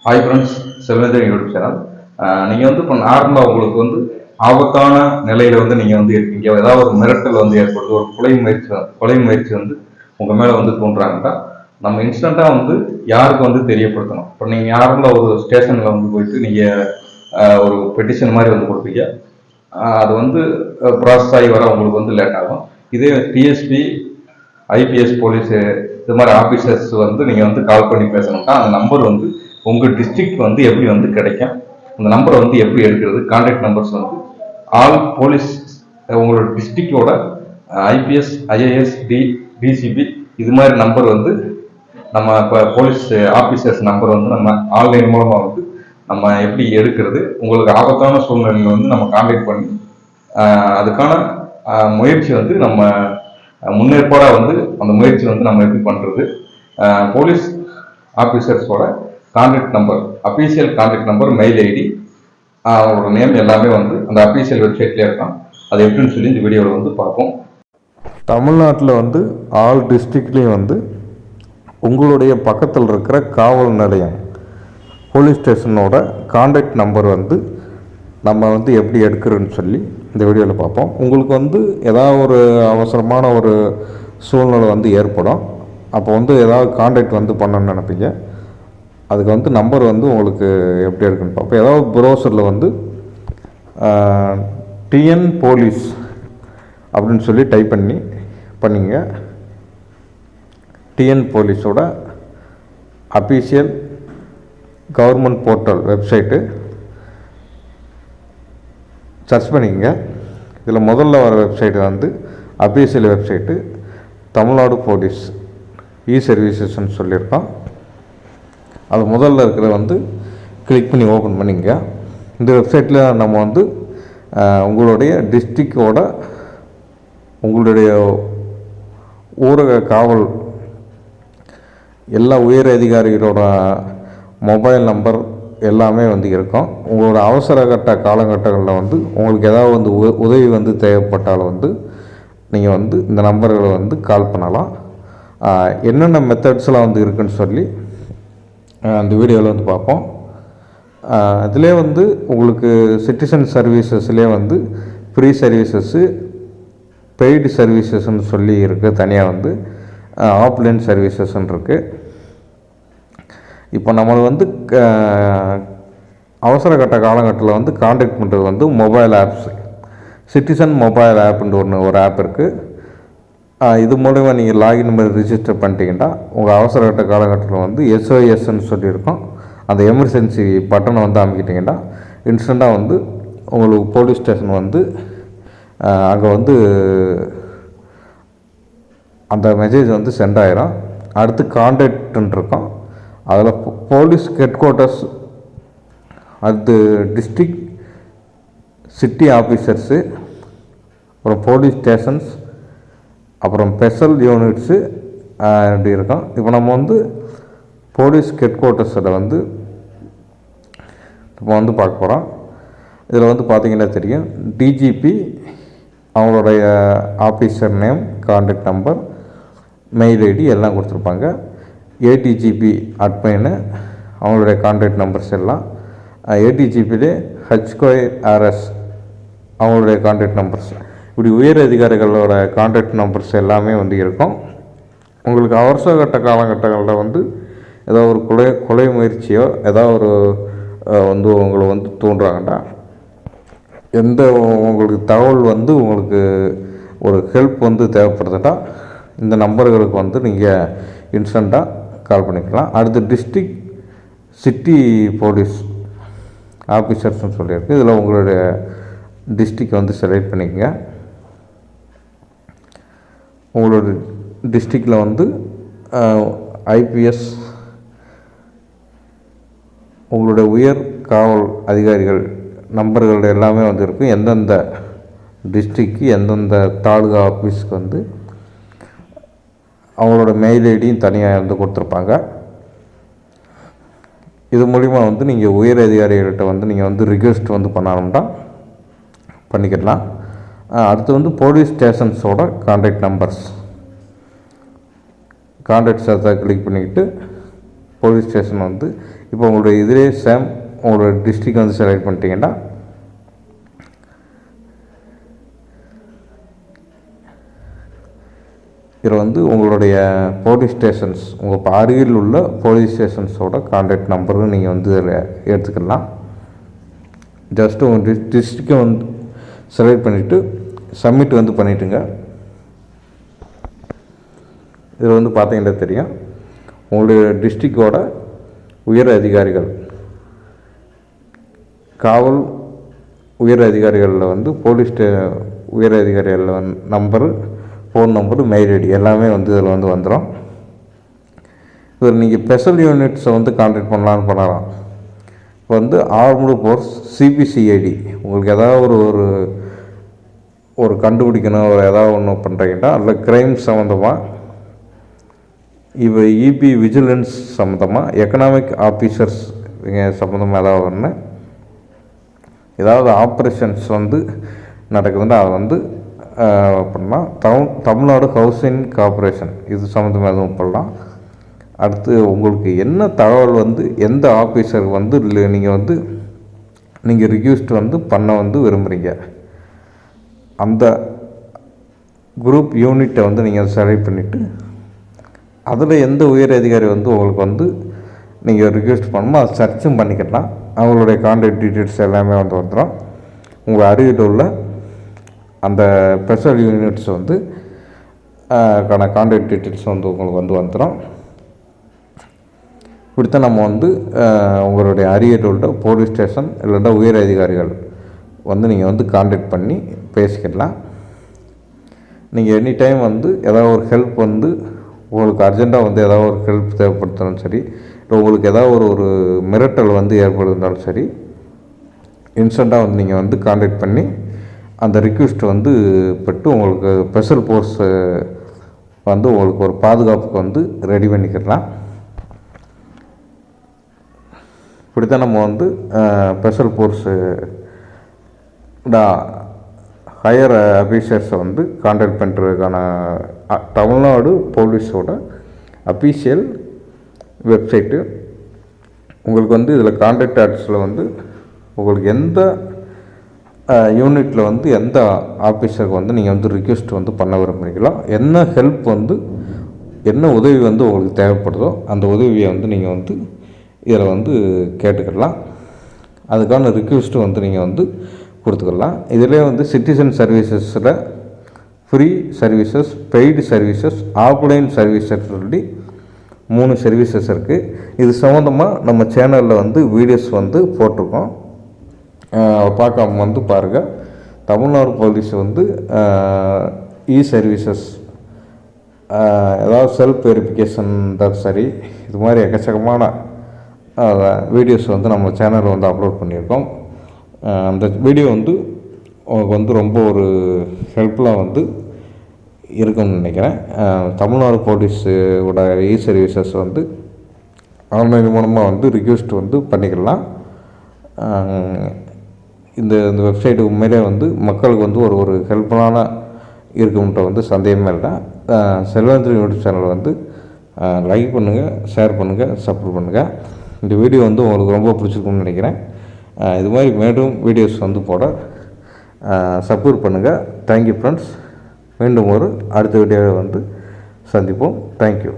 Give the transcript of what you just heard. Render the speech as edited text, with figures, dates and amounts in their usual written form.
Hi friends, Selvendran YouTube channel. நீங்கள் வந்து இப்போ நார்மலாக உங்களுக்கு வந்து ஆபத்தான நிலையில் வந்து நீங்கள் வந்து இருக்கீங்க, ஏதாவது ஒரு மிரட்டல் வந்து ஏற்படுது, ஒரு கொலை முயற்சி வந்து உங்கள் மேலே வந்து தோன்றாங்கன்னா நம்ம இன்ஸ்டண்ட்டாக வந்து யாருக்கு வந்து தெரியப்படுத்தணும். இப்போ நீங்கள் நார்மலாக ஒரு ஸ்டேஷனில் வந்து போயிட்டு நீங்கள் ஒரு பெட்டிஷன் மாதிரி வந்து கொடுப்பீங்க. அது வந்து ப்ராசஸ் ஆகி வர உங்களுக்கு வந்து லேட் ஆகும். இதே டிஎஸ்பி, ஐபிஎஸ், போலீஸு இது மாதிரி ஆஃபீஸர்ஸ் வந்து நீங்கள் வந்து கால் பண்ணி பேசணும்னா அந்த நம்பர் வந்து உங்கள் டிஸ்ட்ரிக்ட் வந்து எப்படி வந்து கிடைக்கும், அந்த நம்பரை வந்து எப்படி எடுக்கிறது, கான்டாக்ட் நம்பர்ஸ் வந்து ஆல் போலீஸ் உங்களோட டிஸ்ட்ரிக்டோட ஐபிஎஸ், ஐஏஎஸ், டிசிபி இது மாதிரி நம்பர் வந்து நம்ம இப்போ போலீஸ் ஆஃபீஸர்ஸ் நம்பர் வந்து நம்ம ஆன்லைன் மூலமாக வந்து நம்ம எப்படி எடுக்கிறது, உங்களுக்கு ஆபத்தான சூழ்நிலையில் வந்து நம்ம கான்டாக்ட் பண்ணி அதுக்கான முயற்சி வந்து நம்ம முன்னேற்பாடாக வந்து அந்த முயற்சி வந்து நம்ம எப்படி பண்ணுறது, போலீஸ் ஆஃபீஸர்ஸோட contact number, official contact number, mail ID, அவங்களோட நேம் எல்லாமே வந்து அந்த அஃபீஷியல் வெப்சைட்லேயே இருக்கும். அது எப்படின்னு சொல்லி இந்த வீடியோவில் வந்து பார்ப்போம். தமிழ்நாட்டில் வந்து ஆல் டிஸ்ட்ரிக்ட்லேயும் வந்து உங்களுடைய பக்கத்தில் இருக்கிற காவல் நிலையம், போலீஸ் ஸ்டேஷனோட கான்டாக்ட் நம்பர் வந்து நம்ம வந்து எப்படி எடுக்கிறோன்னு சொல்லி இந்த வீடியோவில் பார்ப்போம். உங்களுக்கு வந்து ஏதாவது ஒரு அவசரமான ஒரு சூழ்நிலை வந்து ஏற்படும். அப்போ வந்து ஏதாவது கான்டாக்ட் வந்து பண்ணணும்னு நினைப்பீங்க. அதுக்கு வந்து நம்பர் வந்து உங்களுக்கு எப்படி இருக்குன்னு பார்ப்போம். ஏதாவது ப்ரௌசரில் வந்து டிஎன் போலீஸ் அப்படின்னு சொல்லி டைப் பண்ணிங்க. டிஎன் போலீஸோட official government portal website search பண்ணிக்கங்க. இதில் முதல்ல வர வெப்சைட்டு வந்து official website Tamil Nadu police e சர்வீசஸ்ன்னு சொல்லியிருக்கோம். அது முதல்ல இருக்கிற வந்து கிளிக் பண்ணி ஓப்பன் பண்ணிங்க. இந்த வெப்சைட்டில் நம்ம வந்து உங்களுடைய டிஸ்ட்ரிக்டோட உங்களுடைய ஊரக காவல் எல்லா உயர் அதிகாரிகளோட மொபைல் நம்பர் எல்லாமே வந்து இருக்கும். உங்களோட அவசர கட்ட காலகட்டங்களில் வந்து உங்களுக்கு ஏதாவது வந்து உதவி வந்து தேவைப்பட்டாலும் வந்து நீங்கள் வந்து இந்த நம்பர்களை வந்து கால் பண்ணலாம். என்னென்ன மெத்தட்ஸ்லாம் வந்து இருக்குதுன்னு சொல்லி அந்த வீடியோவில் வந்து பார்ப்போம். இதிலே வந்து உங்களுக்கு சிட்டிசன் சர்வீசஸ்லேயே வந்து ஃப்ரீ சர்வீசஸ்ஸு, பெய்டு சர்வீசஸ்ன்னு சொல்லி இருக்குது. தனியாக வந்து ஆஃப்லைன் சர்வீசஸ்ன்னு இருக்குது. இப்போ நம்ம வந்து அவசர கட்ட காலகட்டத்தில் வந்து கான்டாக்ட் பண்ணுறது வந்து மொபைல் ஆப்ஸ், சிட்டிசன் மொபைல் ஆப்புன்ற ஒரு ஆப் இருக்குது. இது மூலமா நீங்கள் லாகின் பண்ணி ரிஜிஸ்டர் பண்ணிட்டீங்கன்னா உங்கள் அவசர கட்ட காலகட்டத்தில் வந்து எஸ்ஓஎஸ்ன்னு சொல்லியிருக்கோம். அந்த எமர்ஜென்சி பட்டனை வந்து அமைக்கிட்டிங்கன்னா இன்ஸ்டண்ட்டாக வந்து உங்களுக்கு போலீஸ் ஸ்டேஷன் வந்து அங்கே வந்து அந்த மெசேஜ் வந்து சென்ட் ஆகிரும். அடுத்து கான்டாக்ட்ன்னு இருக்கும். அதில் போலீஸ் ஹெட் குவார்ட்டர்ஸ், அடுத்து டிஸ்ட்ரிக்ட் சிட்டி ஆஃபீஸர்ஸு, அப்புறம் போலீஸ் ஸ்டேஷன்ஸ், அப்புறம் ஸ்பெஷல் யூனிட்ஸு இப்படி இருக்கும். இப்போ நம்ம வந்து போலீஸ் ஹெட் குவார்ட்டர்ஸில் வந்து இப்போ வந்து பார்க்க போகிறோம். இதில் வந்து பார்த்திங்கன்னா தெரியும், டிஜிபி அவங்களுடைய officer name, contact number, mail ID எல்லாம் கொடுத்துருப்பாங்க. ஏடிஜிபி அட்மைனு அவங்களுடைய கான்டாக்ட் நம்பர்ஸ் எல்லாம், ஏடிஜிபிலே ஹெச்கோஆர்எஸ் அவங்களுடைய கான்டாக்ட் நம்பர்ஸ், இப்படி உயர் அதிகாரிகளோட கான்டாக்ட் நம்பர்ஸ் எல்லாமே வந்து இருக்கும். உங்களுக்கு அவசர கட்ட காலகட்டங்களில் வந்து ஏதோ ஒரு கொலை முயற்சியோ ஏதாவது ஒரு வந்து உங்களை வந்து தூண்டுறாங்கன்னா, எந்த உங்களுக்கு தகவல் வந்து உங்களுக்கு ஒரு ஹெல்ப் வந்து தேவைப்படுதுட்டா இந்த நம்பர்களுக்கு வந்து நீங்கள் இன்ஸ்டண்ட்டாக கால் பண்ணிக்கலாம். அடுத்து டிஸ்ட்ரிக்ட் சிட்டி போலீஸ் ஆஃபீஸர்ஸ்னு சொல்லியிருக்கு. இதில் உங்களுடைய டிஸ்ட்ரிக்ட் வந்து செலக்ட் பண்ணிக்கங்க. உங்களோட டிஸ்ட்ரிக்டில் வந்து ஐபிஎஸ், உங்களுடைய உயர் காவல் அதிகாரிகள் நம்பர்கள் எல்லாமே வந்து இருக்கும். எந்தெந்த டிஸ்ட்ரிக்கு எந்தெந்த தாலுகா ஆஃபீஸ்க்கு வந்து அவங்களோட மெயில் ஐடியும் தனியாக வந்து கொடுத்துருப்பாங்க. இது மூலிமா வந்து நீங்கள் உயர் அதிகாரிகள்கிட்ட வந்து நீங்கள் வந்து ரிக்வெஸ்ட் வந்து பண்ணணும்னா பண்ணிக்கலாம். அடுத்து வந்து போலீஸ் ஸ்டேஷன்ஸோட கான்டாக்ட் நம்பர்ஸ், கான்டாக்ட்ஸ் அதை கிளிக் பண்ணிக்கிட்டு போலீஸ் ஸ்டேஷன் வந்து இப்போ உங்களுடைய இதிலே சேம் உங்களோட டிஸ்ட்ரிக்ட் வந்து செலக்ட் பண்ணிட்டீங்கன்னா இதில் வந்து உங்களுடைய போலீஸ் ஸ்டேஷன்ஸ் உங்கள் அருகில் உள்ள போலீஸ் ஸ்டேஷன்ஸோட கான்டாக்ட் நம்பரும் நீங்கள் வந்து இதில் எடுத்துக்கலாம். ஜஸ்ட்டு உங்கள் டிஸ்ட்ரிக்டை வந்து செலக்ட் பண்ணிவிட்டு சப்மிட் வந்து பண்ணிவிட்டுங்க. இதில் வந்து பார்த்தீங்கன்னா தெரியும் உங்களுடைய டிஸ்ட்ரிக்டோட உயர் அதிகாரிகள், காவல் உயர் அதிகாரிகளில் வந்து போலீஸ் உயர் அதிகாரிகளில் number, phone number, mail ID எல்லாமே வந்து இதில் வந்து வந்துடும். இதில் நீங்கள் ஸ்பெஷல் யூனிட்ஸை வந்து கான்டாக்ட் பண்ணலாம். இப்போ வந்து ஆர்ம்டு ஃபோர்ஸ் சிபிசிஐடி உங்களுக்கு ஏதாவது ஒரு கண்டுபிடிக்கணும், ஒரு ஏதாவது ஒன்று பண்ணுறீங்கன்னா அதில் க்ரைம் சம்மந்தமாக, இப்போ இபி விஜிலன்ஸ் சம்மந்தமாக, எக்கனாமிக் ஆஃபீஸர்ஸ் சம்மந்தமாக ஏதாவது ஒன்று, ஏதாவது ஆப்ரேஷன்ஸ் வந்து நடக்குதுன்னா அதை வந்து பண்ணலாம். தமிழ்நாடு ஹவுசிங் கார்பரேஷன் இது சம்மந்தமாக எதுவும் பண்ணலாம். அடுத்து உங்களுக்கு என்ன தகவல் வந்து எந்த ஆஃபீஸர் வந்து நீங்கள் ரிக்வெஸ்ட் வந்து பண்ண வந்து விரும்புகிறீங்க, அந்த குரூப் யூனிட்டை வந்து நீங்கள் செலக்ட் பண்ணிவிட்டு அதில் எந்த உயர் அதிகாரி வந்து உங்களுக்கு வந்து நீங்கள் ரிக்வெஸ்ட் பண்ணணுமோ அதை சர்ச்சும் பண்ணிக்கலாம். அவங்களுடைய கான்டாக்ட் டீட்டெயில்ஸ் எல்லாமே வந்து வந்துடும். உங்கள் அருகில் உள்ள அந்த ஸ்பெஷல் யூனிட்ஸ் வந்து கான்டாக்ட் டீட்டெயில்ஸ் வந்து உங்களுக்கு வந்து வந்துடும். இப்படித்தான் நம்ம வந்து உங்களுடைய அருகில் உள்ள போலீஸ் ஸ்டேஷன் இல்லைன்னா உயர் அதிகாரிகள் வந்து நீங்கள் வந்து கான்டாக்ட் பண்ணி பேசிக்கலாம். நீங்கள் எனி டைம் வந்து ஏதாவது ஒரு ஹெல்ப் வந்து உங்களுக்கு அர்ஜெண்ட்டாக வந்து ஏதாவது ஒரு ஹெல்ப் தேவைப்படுத்தாலும் சரி, இல்லை உங்களுக்கு ஏதாவது ஒரு மிரட்டல் வந்து ஏற்படுத்தினாலும் சரி, இன்ஸ்டண்ட்டாக வந்து நீங்கள் வந்து கான்டாக்ட் பண்ணி அந்த ரிக்வெஸ்ட் வந்து பட்டு உங்களுக்கு ஸ்பெஷல் ஃபோர்ஸ் வந்து உங்களுக்கு ஒரு பாதுகாப்புக்கு வந்து ரெடி பண்ணிக்கலாம். இப்படி தான் நம்ம வந்து ஸ்பெஷல் ஃபோர்ஸு ஹையர் அஃபீஷியல்ஸை வந்து கான்டாக்ட் பண்ணுறதுக்கான தமிழ்நாடு போலீஸோட அஃபீஷியல் வெப்சைட்டு. உங்களுக்கு வந்து இதில் கான்டாக்ட் அட்ரஸில் வந்து உங்களுக்கு எந்த யூனிட்டில் வந்து எந்த ஆஃபீஸருக்கு வந்து நீங்கள் வந்து ரிக்வெஸ்ட் வந்து பண்ண விரும்புகிறீங்களோ, என்ன ஹெல்ப் வந்து என்ன உதவி வந்து உங்களுக்கு தேவைப்படுதோ அந்த உதவியை வந்து நீங்கள் வந்து இதில் வந்து கேட்டுக்கலாம். அதுக்கான ரிக்வெஸ்ட்டு வந்து நீங்கள் வந்து கொடுத்துக்கலாம். இதிலே வந்து சிட்டிசன் சர்வீசஸில் free services, paid services, offline services சொல்லி 3 சர்வீசஸ் இருக்குது. இது சம்மந்தமாக நம்ம சேனலில் வந்து வீடியோஸ் வந்து போட்டிருக்கோம். பார்க்காம வந்து பாருங்கள். தமிழ்நாடு போலீஸ் வந்து இ சர்வீசஸ், ஏதாவது செல்ஃப் வெரிஃபிகேஷன் தான் சரி, இது மாதிரி எக்கச்சக்கமான வீடியோஸ் வந்து நம்ம சேனலில் வந்து அப்லோட் பண்ணியிருக்கோம். அந்த வீடியோ வந்து உங்களுக்கு வந்து ரொம்ப ஒரு ஹெல்ப்ஃபுல்லாக வந்து இருக்கும்னு நினைக்கிறேன். தமிழ்நாடு போலீஸோட இ சர்வீசஸ் வந்து ஆன்லைன் மூலமாக வந்து ரிக்வெஸ்ட் வந்து பண்ணிக்கலாம். இந்த வெப்சைட்டு உண்மையிலே வந்து மக்களுக்கு வந்து ஒரு ஹெல்ப்ஃபுல்லான இருக்கும்ன்ற வந்து சந்தேகமே இல்லை. செல்வேந்திரன் யூடியூப் சேனல் வந்து லைக் பண்ணுங்கள், ஷேர் பண்ணுங்கள், சப்போர்ட் பண்ணுங்கள். இந்த வீடியோ வந்து உங்களுக்கு ரொம்ப பிடிச்சிருக்கும்னு நினைக்கிறேன். இது மாதிரி மேலும் வீடியோஸ் வந்து போட சப்போர்ட் பண்ணுங்கள். Thank you friends. மீண்டும் ஒரு அடுத்த வீடியோவை வந்து சந்திப்போம். தேங்க்யூ.